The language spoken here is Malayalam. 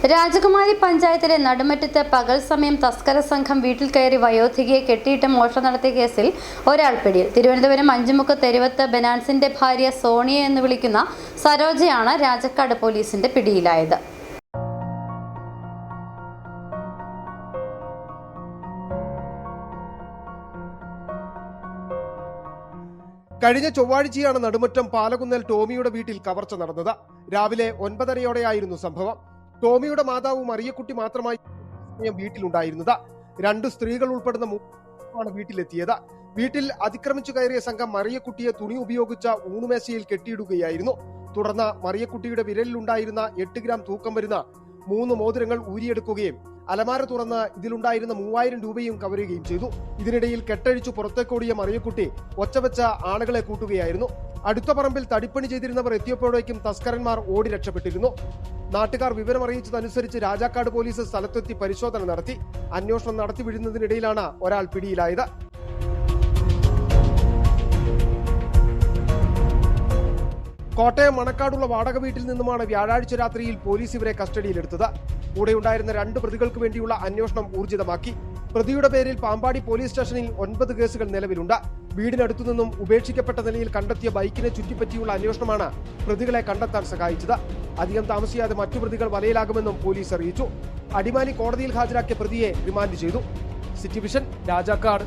രാജകുമാരി പഞ്ചായത്തിലെ നടുമറ്റത്ത് പകൽ സമയം തസ്കര സംഘം വീട്ടിൽ കയറി വയോധികയെ കെട്ടിയിട്ട് മോഷണം നടത്തിയ കേസിൽ ഒരാൾ പിടിയിൽ. തിരുവനന്തപുരം അഞ്ചുമുക്ക് തെരുവത്ത് ബെനാൻസിന്റെ ഭാര്യ സോണിയ എന്ന് വിളിക്കുന്ന സരോജയാണ് രാജക്കാട് പോലീസിന്റെ പിടിയിലായത്. കഴിഞ്ഞ ചൊവ്വാഴ്ചയാണ് നടുമുറ്റം പാലകുന്നൽ ടോമിയുടെ വീട്ടിൽ കവർച്ച നടന്നത്. രാവിലെ 9:30യോടെയായിരുന്നു സംഭവം. ടോമിയുടെ മാതാവ് മറിയക്കുട്ടി മാത്രമായി വീട്ടിലുണ്ടായിരുന്നത്. 2 സ്ത്രീകൾ ഉൾപ്പെടുന്ന 3 വീട്ടിലെത്തിയത്. വീട്ടിൽ അതിക്രമിച്ചു കയറിയ സംഘം മറിയക്കുട്ടിയെ തുണി ഉപയോഗിച്ച ഊണുമേശയിൽ കെട്ടിയിടുകയായിരുന്നു. തുടർന്ന് മറിയക്കുട്ടിയുടെ വിരലിലുണ്ടായിരുന്ന 8 ഗ്രാം തൂക്കം വരുന്ന 3 മോതിരങ്ങൾ ഊരിയെടുക്കുകയും അലമാര തുറന്ന് ഇതിലുണ്ടായിരുന്ന 3000 രൂപയും കവരുകയും ചെയ്തു. ഇതിനിടയിൽ കെട്ടഴിച്ചു പുറത്തേക്കോടിയ മറിയക്കുട്ടി ഒച്ചവെച്ച ആളുകളെ കൂട്ടുകയായിരുന്നു. അടുത്ത പറമ്പിൽ തടിപ്പണി ചെയ്തിരുന്നവർ എത്തിയപ്പോഴേക്കും തസ്കരന്മാർ ഓടി രക്ഷപ്പെട്ടിരുന്നു. നാട്ടുകാർ വിവരമറിയിച്ചതനുസരിച്ച് രാജാക്കാട് പോലീസ് സ്ഥലത്തെത്തി പരിശോധന നടത്തി. അന്വേഷണം നടത്തി വിടുന്നതിനിടയിലാണ് ഒരാൾ പിടിയിലായത്. കോട്ടയം മണക്കാടുള്ള വാടക വീട്ടിൽ നിന്നുമാണ് വ്യാഴാഴ്ച രാത്രിയിൽ പോലീസ് ഇവരെ കസ്റ്റഡിയിലെടുത്തത്. കൂടെയുണ്ടായിരുന്ന 2 പ്രതികൾക്ക് വേണ്ടിയുള്ള അന്വേഷണം ഊർജിതമാക്കി. പ്രതിയുടെ പേരിൽ പാമ്പാടി പോലീസ് സ്റ്റേഷനിൽ 9 കേസുകൾ നിലവിലുണ്ട്. വീടിനടുത്തു നിന്നും ഉപേക്ഷിക്കപ്പെട്ട നിലയിൽ കണ്ടെത്തിയ ബൈക്കിനെ ചുറ്റിപ്പറ്റിയുള്ള അന്വേഷണമാണ് പ്രതികളെ കണ്ടെത്താൻ സഹായിച്ചത്. അധികം താമസിയാതെ മറ്റു പ്രതികൾ വലയിലാകുമെന്നും പോലീസ് അറിയിച്ചു. അടിമാലി കോടതിയിൽ ഹാജരാക്കിയ പ്രതിയെ റിമാൻഡ് ചെയ്തു. City vision, Rajakkad.